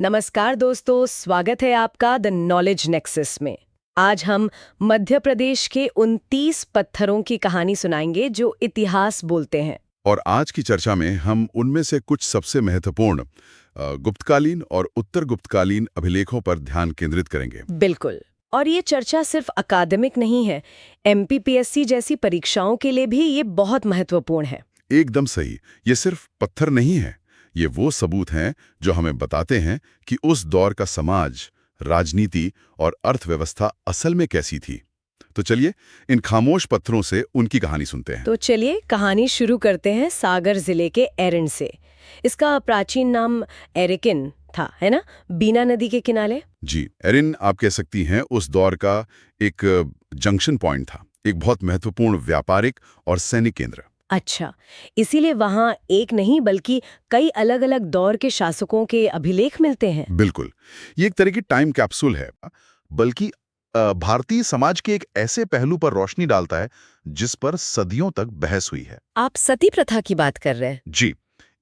नमस्कार दोस्तों, स्वागत है आपका द नॉलेज नेक्सस में। आज हम मध्य प्रदेश के 29 पत्थरों की कहानी सुनाएंगे जो इतिहास बोलते हैं। और आज की चर्चा में हम उनमें से कुछ सबसे महत्वपूर्ण गुप्तकालीन और उत्तर गुप्तकालीन अभिलेखों पर ध्यान केंद्रित करेंगे। बिल्कुल। और ये चर्चा सिर्फ अकादमिक नहीं है, एमपीपीएससी जैसी परीक्षाओं के लिए भी ये बहुत महत्वपूर्ण है। एकदम सही। ये सिर्फ पत्थर नहीं है, ये वो सबूत हैं जो हमें बताते हैं कि उस दौर का समाज, राजनीति और अर्थव्यवस्था असल में कैसी थी। तो चलिए इन खामोश पत्थरों से उनकी कहानी सुनते हैं। तो चलिए कहानी शुरू करते हैं सागर जिले के एरन से। इसका प्राचीन नाम एरिकिन था, है ना, बीना नदी के किनारे। जी, एरिन आप कह सकती हैं उस दौर का एक जंक्शन पॉइंट था, एक बहुत महत्वपूर्ण व्यापारिक और सैनिक केंद्र। अच्छा, इसीलिए वहाँ एक नहीं बल्कि कई अलग अलग दौर के शासकों के अभिलेख मिलते हैं। बिल्कुल, ये एक तरह की टाइम कैप्सूल है, बल्कि भारतीय समाज के एक ऐसे पहलू पर रोशनी डालता है जिस पर सदियों तक बहस हुई है। आप सती प्रथा की बात कर रहे हैं? जी,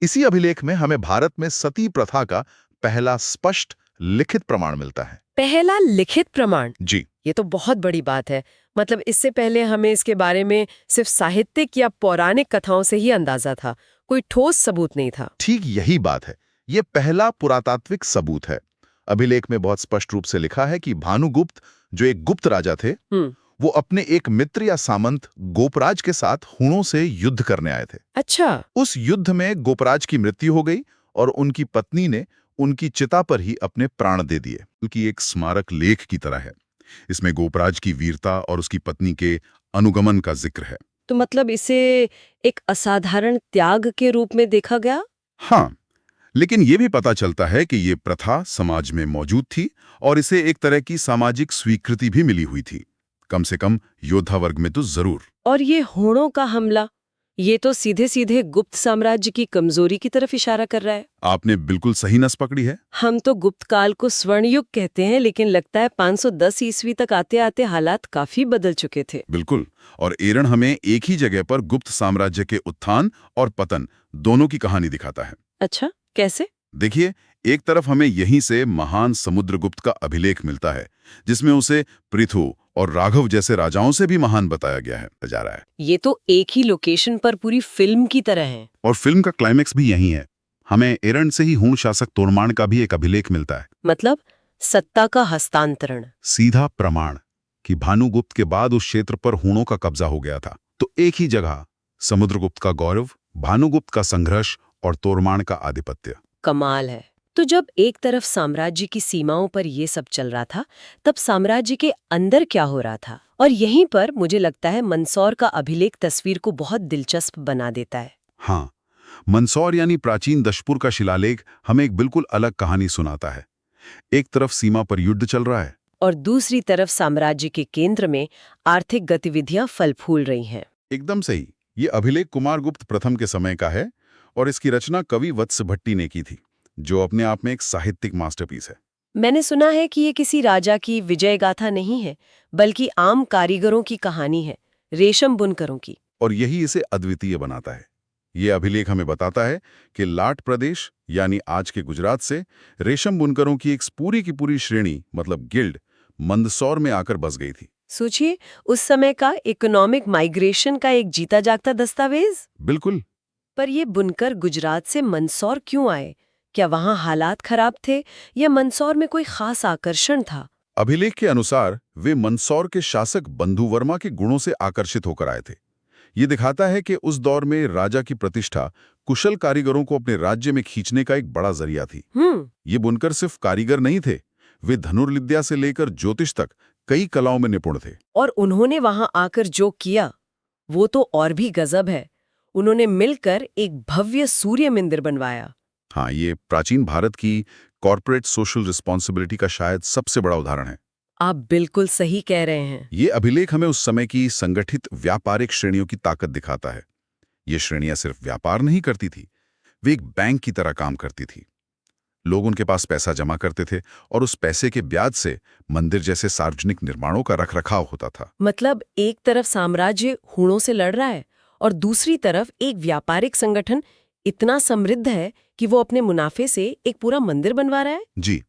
इसी अभिलेख में हमें भारत में सती प्रथा का पहला स्पष्ट लिखित प्रमाण मिलता है। पहला लिखित प्रमाण? जी, ये तो बहुत बड़ी बात है। मतलब इससे पहले हमें इसके बारे में सिर्फ साहित्यिक या पौराणिक कथाओं से ही अंदाजा था, कोई ठोस सबूत नहीं था। ठीक यही बात है। ये पहला पुरातात्विक सबूत है। अभिलेख में बहुत स्पष्ट रूप से लिखा है कि भानुगुप्त, जो एक गुप्त राजा थे, वो अपने एक मित्र या सामंत गोपराज के साथ हुणों से युद्ध करने आए थे। अच्छा। उस युद्ध में गोपराज की मृत्यु हो गई और उनकी पत्नी ने उनकी चिता पर ही अपने प्राण दे दिए, क्योंकि एक स्मारक लेख की तरह है। इसमें गोपराज की वीरता और उसकी पत्नी के अनुगमन का जिक्र है। तो मतलब इसे एक असाधारण त्याग के रूप में देखा गया? हाँ, लेकिन ये भी पता चलता है कि ये प्रथा समाज में मौजूद थी और इसे एक तरह की सामाजिक स्वीकृति भी मिली हुई थी, कम से कम योद्धा वर्ग में तो जरूर। और ये होड़ों का हमला, ये तो सीधे सीधे गुप्त साम्राज्य की कमजोरी की तरफ इशारा कर रहा है। आपने बिल्कुल सही नस पकड़ी है। हम तो गुप्त काल को स्वर्ण युग कहते हैं, लेकिन लगता है 510 ईस्वी तक आते आते हालात काफी बदल चुके थे। बिल्कुल, और एरन हमें एक ही जगह पर गुप्त साम्राज्य के उत्थान और पतन दोनों की कहानी दिखाता है। अच्छा, कैसे? देखिए, एक तरफ हमें यहीं से महान समुद्रगुप्त का अभिलेख मिलता है, जिसमें उसे पृथु और राघव जैसे राजाओं से भी महान बताया गया है जा रहा है। ये तो एक ही लोकेशन पर पूरी फिल्म की तरह है। और फिल्म का क्लाइमेक्स भी यही है। हमें एरन से ही हूण शासक तोड़माण का भी एक अभिलेख मिलता है। मतलब सत्ता का हस्तांतरण। सीधा प्रमाण कि भानुगुप्त के बाद उस क्षेत्र पर हूणों का कब्जा हो गया था। तो एक ही जगह समुद्रगुप्त का गौरव, भानुगुप्त का संघर्ष और तोड़माण का आधिपत्य। कमाल है। तो जब एक तरफ साम्राज्य की सीमाओं पर ये सब चल रहा था, तब साम्राज्य के अंदर क्या हो रहा था? और यहीं पर मुझे लगता है मंदसौर का अभिलेख तस्वीर को बहुत दिलचस्प बना देता है। हाँ, मंदसौर यानी प्राचीन दशपुर का शिलालेख हमें एक बिल्कुल अलग कहानी सुनाता है। एक तरफ सीमा पर युद्ध चल रहा है और दूसरी तरफ साम्राज्य के केंद्र में आर्थिक गतिविधियां फल फूल रही हैं। एकदम सही। ये अभिलेख कुमारगुप्त प्रथम के समय का है और इसकी रचना कवि वत्स भट्टी ने की थी, जो अपने आप में एक साहित्यिक मास्टरपीस है। मैंने सुना है कि ये किसी राजा की विजय गाथा नहीं है, बल्कि आम कारीगरों की कहानी है, रेशम बुनकरों की। और यही इसे अद्वितीय बनाता है। ये अभिलेख हमें बताता है कि लाट प्रदेश यानी आज के गुजरात से रेशम बुनकरों की एक पूरी की पूरी श्रेणी, मतलब गिल्ड, मंदसौर में आकर बस गई थी। सोचिए, उस समय का इकोनॉमिक माइग्रेशन का एक जीता जागता दस्तावेज। बिल्कुल। पर ये बुनकर गुजरात से मंदसौर क्यों आए? क्या वहाँ हालात खराब थे या मंदसौर में कोई खास आकर्षण था? अभिलेख के अनुसार वे मंदसौर के शासक बंधु वर्मा के गुणों से आकर्षित होकर आए थे। ये दिखाता है कि उस दौर में राजा की प्रतिष्ठा कुशल कारीगरों को अपने राज्य में खींचने का एक बड़ा जरिया थी। ये बुनकर सिर्फ कारीगर नहीं थे, वे धनुर्विद्या से लेकर ज्योतिष तक कई कलाओं में निपुण थे। और उन्होंने वहां आकर जो किया वो तो और भी गजब है। उन्होंने मिलकर एक भव्य सूर्य मंदिर बनवाया। हाँ, ये प्राचीन भारत की कॉर्पोरेट सोशल रिस्पॉन्सिबिलिटी का शायद सबसे बड़ा उदाहरण है। आप बिल्कुल सही कह रहे हैं। ये अभिलेख हमें उस समय की संगठित व्यापारिक श्रेणियों की ताकत दिखाता है। ये श्रेणियां सिर्फ व्यापार नहीं करती थी, वे एक बैंक की तरह काम करती थी। लोग उनके पास पैसा जमा करते थे और उस पैसे के ब्याज से मंदिर जैसे सार्वजनिक निर्माणों का रखरखाव होता था। मतलब एक तरफ साम्राज्य हूणों से लड़ रहा है और दूसरी तरफ एक व्यापारिक संगठन इतना समृद्ध है कि वो अपने मुनाफे से एक पूरा मंदिर बनवा रहा है। जी,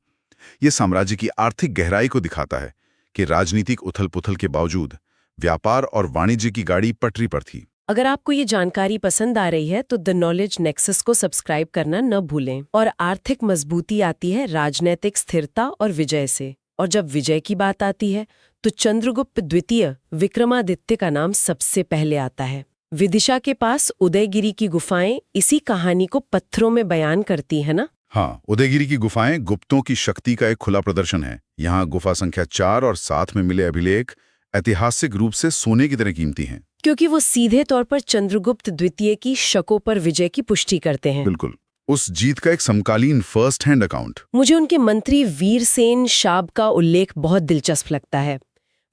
ये साम्राज्य की आर्थिक गहराई को दिखाता है कि राजनीतिक उथल-पुथल के बावजूद व्यापार और वाणिज्य की गाड़ी पटरी पर थी। अगर आपको ये जानकारी पसंद आ रही है तो द नॉलेज नेक्सस को सब्सक्राइब करना न भूलें। और आर्थिक मजबूती आती है राजनीतिक स्थिरता और विजय से। और जब विजय की बात आती है तो चंद्रगुप्त द्वितीय विक्रमादित्य का नाम सबसे पहले आता है। विदिशा के पास उदयगिरी की गुफाएं इसी कहानी को पत्थरों में बयान करती है ना। हाँ, उदयगिरी की गुफाएं गुप्तों की शक्ति का एक खुला प्रदर्शन है। यहाँ गुफा संख्या 4 और 7 में मिले अभिलेख ऐतिहासिक रूप से सोने की तरह कीमती हैं। क्योंकि वो सीधे तौर पर चंद्रगुप्त द्वितीय की शकों पर विजय की पुष्टि करते हैं। बिल्कुल, उस जीत का एक समकालीन फर्स्ट हैंड अकाउंट। मुझे उनके मंत्री वीरसेन शाब का उल्लेख बहुत दिलचस्प लगता है।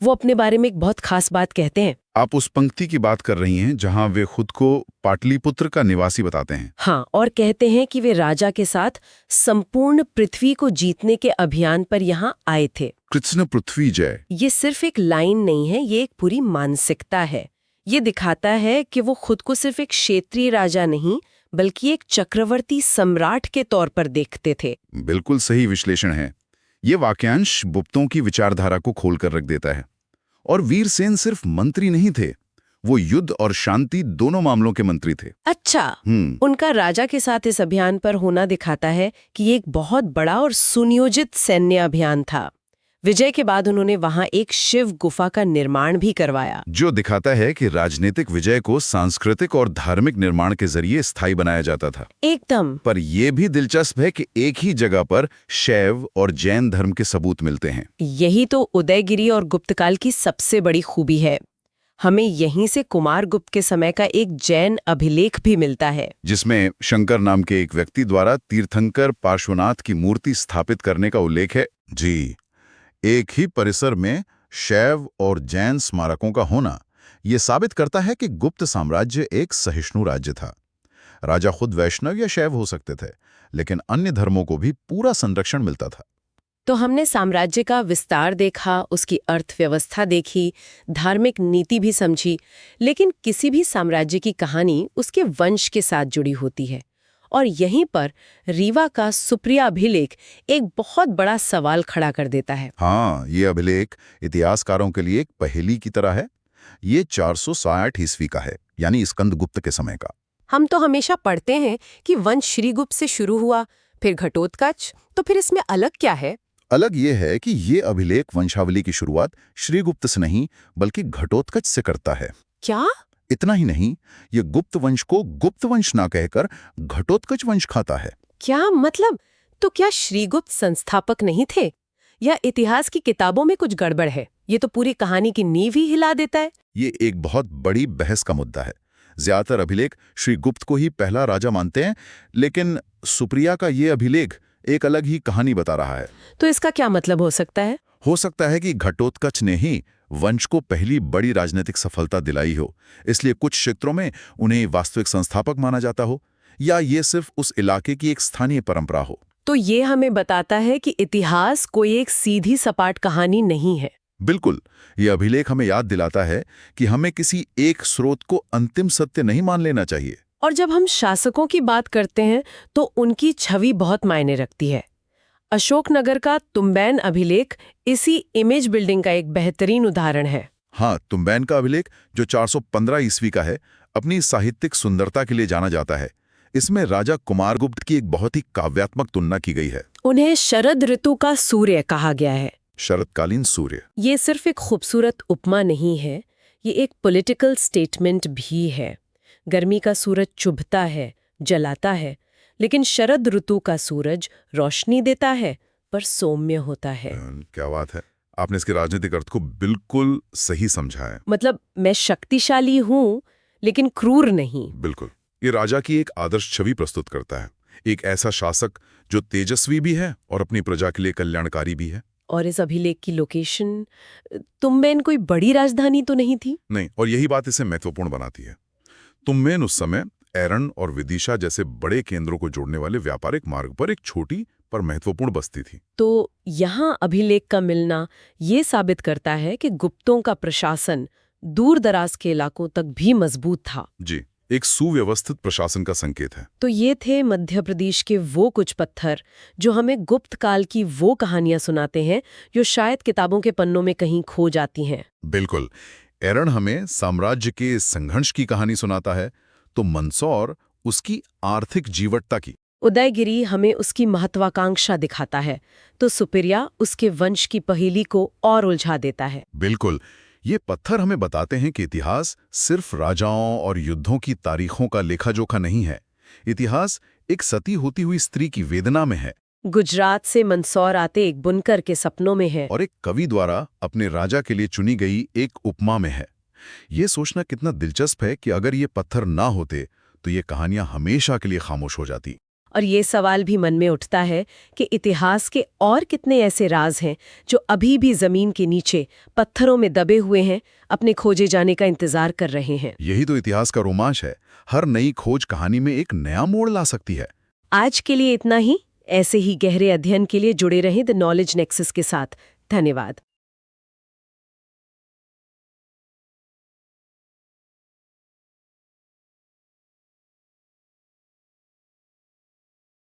वो अपने बारे में एक बहुत खास बात कहते हैं। आप उस पंक्ति की बात कर रही हैं जहां वे खुद को पाटलिपुत्र का निवासी बताते हैं। हाँ, और कहते हैं कि वे राजा के साथ संपूर्ण पृथ्वी को जीतने के अभियान पर यहाँ आए थे। कृष्ण पृथ्वी जय। ये सिर्फ एक लाइन नहीं है, ये एक पूरी मानसिकता है। ये दिखाता है कि वो खुद को सिर्फ एक क्षेत्रीय राजा नहीं बल्कि एक चक्रवर्ती सम्राट के तौर पर देखते थे। बिल्कुल सही विश्लेषण है। ये वाक्यांश गुप्तों की विचारधारा को खोलकर रख देता है। और वीरसेन सिर्फ मंत्री नहीं थे, वो युद्ध और शांति दोनों मामलों के मंत्री थे। अच्छा, उनका राजा के साथ इस अभियान पर होना दिखाता है कि ये एक बहुत बड़ा और सुनियोजित सैन्य अभियान था। विजय के बाद उन्होंने वहां एक शिव गुफा का निर्माण भी करवाया, जो दिखाता है कि राजनीतिक विजय को सांस्कृतिक और धार्मिक निर्माण के जरिए स्थायी बनाया जाता था। एकदम। पर यह भी दिलचस्प है कि एक ही जगह पर शैव और जैन धर्म के सबूत मिलते हैं। यही तो उदयगिरी और गुप्तकाल की सबसे बड़ी खूबी है। हमें यहीं से कुमारगुप्त के समय का एक जैन अभिलेख भी मिलता है, जिसमें शंकर नाम के एक व्यक्ति द्वारा तीर्थंकर पार्श्वनाथ की मूर्ति स्थापित करने का उल्लेख है। जी, एक ही परिसर में शैव और जैन स्मारकों का होना यह साबित करता है कि गुप्त साम्राज्य एक सहिष्णु राज्य था। राजा खुद वैष्णव या शैव हो सकते थे, लेकिन अन्य धर्मों को भी पूरा संरक्षण मिलता था। तो हमने साम्राज्य का विस्तार देखा, उसकी अर्थव्यवस्था देखी, धार्मिक नीति भी समझी, लेकिन किसी भी साम्राज्य की कहानी उसके वंश के साथ जुड़ी होती है। और यहीं पर रीवा का सुप्रिया अभिलेख एक बहुत बड़ा सवाल खड़ा कर देता है। हाँ, ये अभिलेख इतिहासकारों के लिए एक पहेली की तरह है। ये 460 ईस्वी का है, यानी स्कंदगुप्त के समय का। हम तो हमेशा पढ़ते हैं कि वंश श्रीगुप्त से शुरू हुआ, फिर घटोत्कच, तो फिर इसमें अलग क्या है? अलग ये है कि ये अभिलेख वंशावली की शुरुआत श्रीगुप्त से नहीं बल्कि घटोत्कच से करता है। क्या? इतना ही नहीं, ये गुप्त वंश को गुप्त वंश ना कहकर घटोत्कच वंश खाता है। क्या मतलब? तो क्या श्रीगुप्त संस्थापक नहीं थे, या इतिहास की किताबों में कुछ गड़बड़ है? ये तो पूरी कहानी की नींव ही हिला देता है। ये एक बहुत बड़ी बहस का मुद्दा है। ज्यादातर अभिलेख श्रीगुप्त को ही पहला राजा मानते हैं, लेकिन सुप्रिया का ये अभिलेख एक अलग ही कहानी बता रहा है। तो इसका क्या मतलब हो सकता है? हो सकता है कि घटोत्कच ने ही वंश को पहली बड़ी राजनीतिक सफलता दिलाई हो, इसलिए कुछ क्षेत्रों में उन्हें वास्तविक संस्थापक माना जाता हो, या ये सिर्फ उस इलाके की एक स्थानीय परंपरा हो। तो ये हमें बताता है कि इतिहास कोई एक सीधी सपाट कहानी नहीं है। बिल्कुल, ये अभिलेख हमें याद दिलाता है कि हमें किसी एक स्रोत को अंतिम सत्य नहीं मान लेना चाहिए। और जब हम शासकों की बात करते हैं तो उनकी छवि बहुत मायने रखती है। अशोकनगर का तुम्बैन अभिलेख इसी इमेज बिल्डिंग का एक बेहतरीन उदाहरण है। हाँ, तुम्बैन का अभिलेख जो 415 ईस्वी का है, अपनी साहित्यिक सुंदरता के लिए जाना जाता है। इसमें राजा कुमारगुप्त की एक बहुत ही काव्यात्मक तुलना की गई है। उन्हें शरद ऋतु का सूर्य कहा गया है। शरतकालीन सूर्य। ये सिर्फ एक खूबसूरत उपमा नहीं है, ये एक पॉलिटिकल स्टेटमेंट भी है। गर्मी का सूरज चुभता है, जलाता है, लेकिन शरद ऋतु का सूरज रोशनी देता है पर सौम्य होता है। क्या बात है, आपने इसके राजनीतिक अर्थ को बिल्कुल सही समझा है। मतलब मैं शक्तिशाली हूं लेकिन क्रूर नहीं। बिल्कुल, ये राजा की एक आदर्श छवि प्रस्तुत करता है, एक ऐसा शासक जो तेजस्वी भी है और अपनी प्रजा के लिए कल्याणकारी भी है। और इस अभिलेख की लोकेशन, तुम्बेन कोई बड़ी राजधानी तो नहीं थी? नहीं, और यही बात इसे महत्वपूर्ण बनाती है। तुम्बेन उस समय एरन और विदिशा जैसे बड़े केंद्रों को जोड़ने वाले व्यापारिक मार्ग पर एक छोटी पर महत्वपूर्ण बस्ती थी। तो यहाँ अभिलेख का मिलना ये साबित करता है कि गुप्तों का प्रशासन दूर दराज के इलाकों तक भी मजबूत था। जी, एक सुव्यवस्थित प्रशासन का संकेत है। तो ये थे मध्य प्रदेश के वो कुछ पत्थर जो हमें गुप्त काल की वो कहानियां सुनाते हैं जो शायद किताबों के पन्नों में कहीं खो जाती हैं। बिल्कुल। एरन हमें साम्राज्य के संघर्ष की कहानी सुनाता है, तो मंदसौर उसकी आर्थिक जीवटता की। उदयगिरी हमें उसकी महत्वाकांक्षा दिखाता है, तो सुपिरिया उसके वंश की पहेली को और उलझा देता है। बिल्कुल। ये पत्थर हमें बताते हैं कि इतिहास सिर्फ राजाओं और युद्धों की तारीखों का लेखा-जोखा नहीं है। इतिहास एक सती होती हुई स्त्री की वेदना में है गुजरात से मंदसौर आते एक बुनकर के सपनों में है। और एक कवि द्वारा अपने राजा के लिए चुनी गई एक उपमा में है। ये सोचना कितना दिलचस्प है कि अगर ये पत्थर ना होते तो ये कहानियां हमेशा के लिए खामोश हो जाती। और ये सवाल भी मन में उठता है कि इतिहास के और कितने ऐसे राज हैं जो अभी भी जमीन के नीचे पत्थरों में दबे हुए हैं, अपने खोजे जाने का इंतजार कर रहे हैं। यही तो इतिहास का रोमांच है। हर नई खोज कहानी में एक नया मोड़ ला सकती है। आज के लिए इतना ही। ऐसे ही गहरे अध्ययन के लिए जुड़े रहें द नॉलेज नेक्सस के साथ। धन्यवाद।